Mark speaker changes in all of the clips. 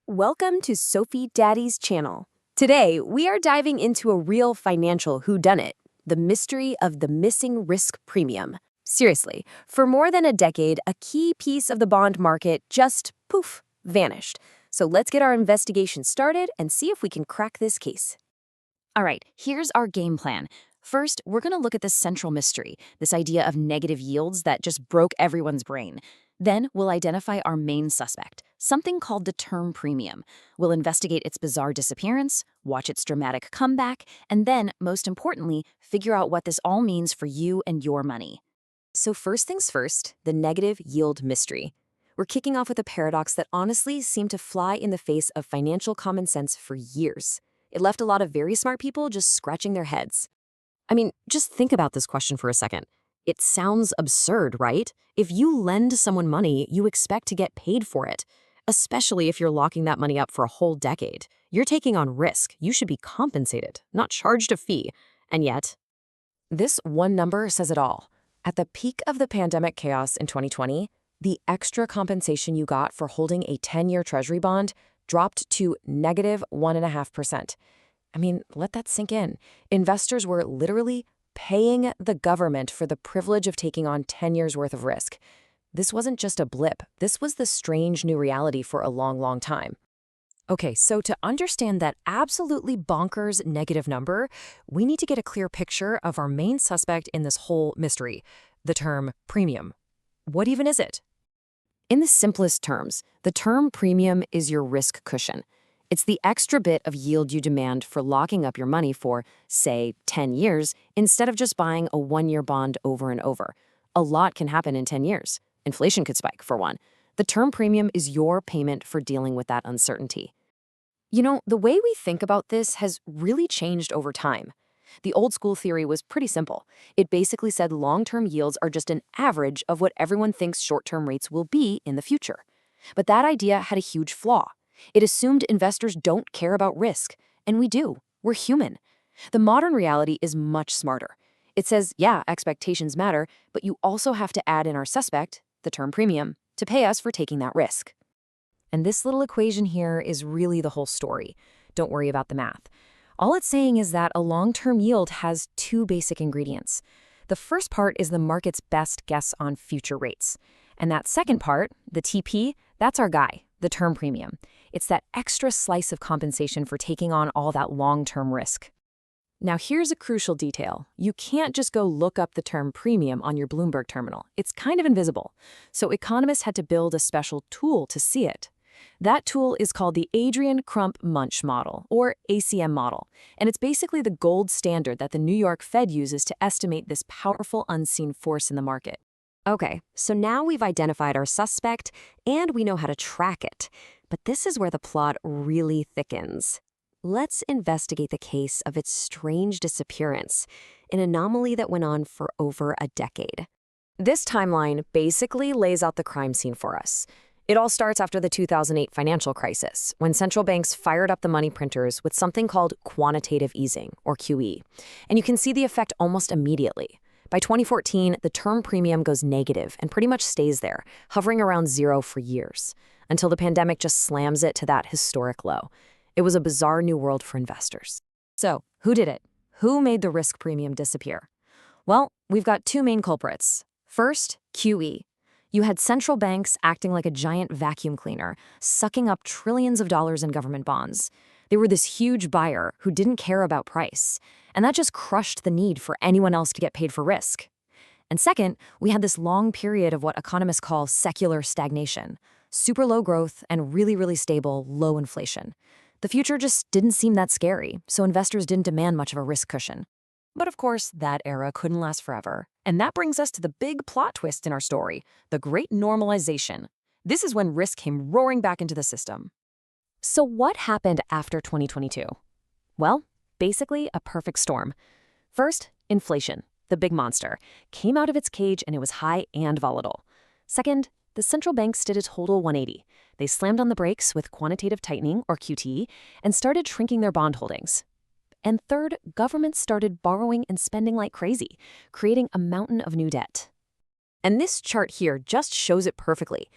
Speaker 1: Welcome to Sophie Daddy's channel. Today, we are diving into a real financial whodunit, the mystery of the missing risk premium. Seriously, for more than a decade, a key piece of the bond market just, poof, vanished. So let's get our investigation started and see if we can crack this case.
Speaker 2: All right, here's our game plan. First, we're going to look at the central mystery, this idea of negative yields that just broke everyone's brain. Then we'll identify our main suspect, something called the term premium. We'll investigate its bizarre disappearance, watch its dramatic comeback, and then, most importantly, figure out what this all means for you and your money.
Speaker 1: So first things first, the negative yield mystery. We're kicking off with a paradox that honestly seemed to fly in the face of financial common sense for years. It left a lot of very smart people just scratching their heads. I mean, just think about this question for a second. It sounds absurd, right? If you lend someone money, you expect to get paid for it, especially if you're locking that money up for a whole decade. You're taking on risk. You should be compensated, not charged a fee. And yet, this one number says it all. At the peak of the pandemic chaos in 2020, the extra compensation you got for holding a 10-year treasury bond dropped to negative 1.5%. I mean, let that sink in. Investors were literally paying the government for the privilege of taking on 10 years' worth of risk. This wasn't just a blip. This was the strange new reality for a long, long time. Okay, so to understand that absolutely bonkers negative number, we need to get a clear picture of our main suspect in this whole mystery, the term premium. What even is it? In the simplest terms, the term premium is your risk cushion. It's the extra bit of yield you demand for locking up your money for, say, 10 years, instead of just buying a one-year bond over and over. A lot can happen in 10 years. Inflation could spike, for one. The term premium is your payment for dealing with that uncertainty. You know, the way we think about this has really changed over time. The old school theory was pretty simple. It basically said long-term yields are just an average of what everyone thinks short-term rates will be in the future. But that idea had a huge flaw. It assumed investors don't care about risk, and we do. We're human. The modern reality is much smarter. It says, yeah, expectations matter, but you also have to add in our suspect, the term premium, to pay us for taking that risk. And this little equation here is really the whole story. Don't worry about the math. All it's saying is that a long-term yield has two basic ingredients. The first part is the market's best guess on future rates. And that second part, the TP, that's our guy, the term premium. It's that extra slice of compensation for taking on all that long-term risk. Now here's a crucial detail. You can't just go look up the term premium on your Bloomberg terminal. It's kind of invisible. So economists had to build a special tool to see it. That tool is called the Adrian-Crump-Munch model, or ACM model, and it's basically the gold standard that the New York Fed uses to estimate this powerful unseen force in the market. Okay, so now we've identified our suspect, and we know how to track it. But this is where the plot really thickens. Let's investigate the case of its strange disappearance, an anomaly that went on for over a decade. This timeline basically lays out the crime scene for us. It all starts after the 2008 financial crisis, when central banks fired up the money printers with something called quantitative easing, or QE. And you can see the effect almost immediately. By 2014, the term premium goes negative and pretty much stays there, hovering around zero for years, until the pandemic just slams it to that historic low. It was a bizarre new world for investors. So, who did it? Who made the risk premium disappear? Well, we've got two main culprits. First, QE. You had central banks acting like a giant vacuum cleaner, sucking up trillions of dollars in government bonds. They were this huge buyer who didn't care about price, and that just crushed the need for anyone else to get paid for risk. And second, we had this long period of what economists call secular stagnation, super low growth and really, really stable, low inflation. The future just didn't seem that scary, so investors didn't demand much of a risk cushion. But of course, that era couldn't last forever. And that brings us to the big plot twist in our story, the Great Normalization. This is when risk came roaring back into the system. So what happened after 2022? Well, basically a perfect storm. First, inflation, the big monster, came out of its cage and it was high and volatile. Second, the central banks did a total 180. They slammed on the brakes with quantitative tightening, or QT, and started shrinking their bond holdings. And third, governments started borrowing and spending like crazy, creating a mountain of new debt. And this chart here just shows it perfectly.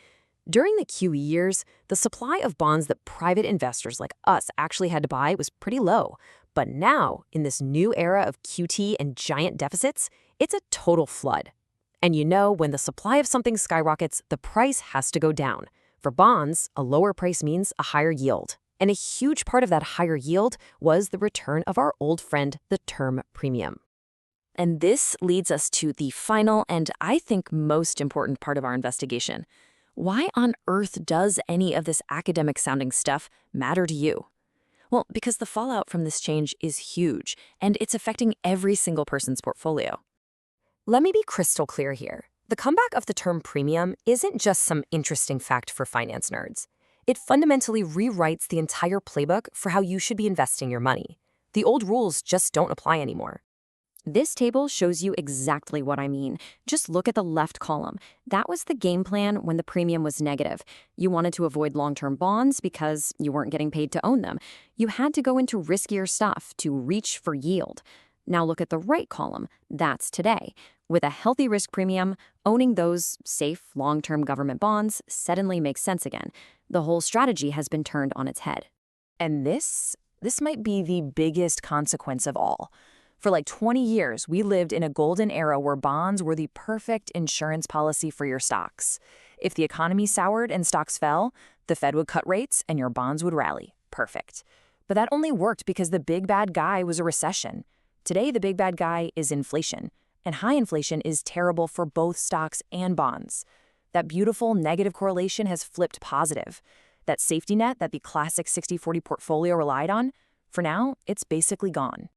Speaker 1: During the QE years, the supply of bonds that private investors like us actually had to buy was pretty low. But now, in this new era of QT and giant deficits, it's a total flood. And when the supply of something skyrockets, the price has to go down. For bonds, a lower price means a higher yield. And a huge part of that higher yield was the return of our old friend, the term premium. And this leads us to the final and I think most important part of our investigation. Why on earth does any of this academic-sounding stuff matter to you? Well, because the fallout from this change is huge, and it's affecting every single person's portfolio. Let me be crystal clear here. The comeback of the term premium isn't just some interesting fact for finance nerds. It fundamentally rewrites the entire playbook for how you should be investing your money. The old rules just don't apply anymore. This table shows you exactly what I mean. Just look at the left column. That was the game plan when the premium was negative. You wanted to avoid long-term bonds because you weren't getting paid to own them. You had to go into riskier stuff to reach for yield. Now look at the right column. That's today. With a healthy risk premium, owning those safe long-term government bonds suddenly makes sense again. The whole strategy has been turned on its head. And this might be the biggest consequence of all. For like 20 years, we lived in a golden era where bonds were the perfect insurance policy for your stocks. If the economy soured and stocks fell, the Fed would cut rates and your bonds would rally. Perfect. But that only worked because the big bad guy was a recession. Today, the big bad guy is inflation. And high inflation is terrible for both stocks and bonds. That beautiful negative correlation has flipped positive. That safety net that the classic 60-40 portfolio relied on, for now, it's basically gone.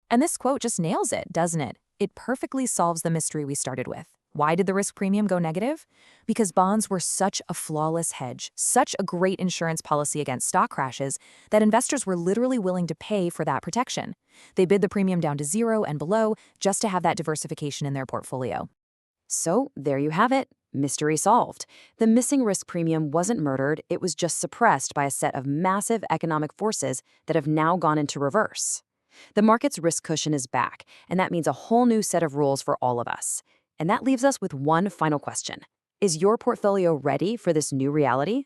Speaker 1: And this quote just nails it, doesn't it? It perfectly solves the mystery we started with. Why did the risk premium go negative? Because bonds were such a flawless hedge, such a great insurance policy against stock crashes, that investors were literally willing to pay for that protection. They bid the premium down to zero and below just to have that diversification in their portfolio. So there you have it. Mystery solved. The missing risk premium wasn't murdered, it was just suppressed by a set of massive economic forces that have now gone into reverse. The market's risk cushion is back, and that means a whole new set of rules for all of us. And that leaves us with one final question. Is your portfolio ready for this new reality?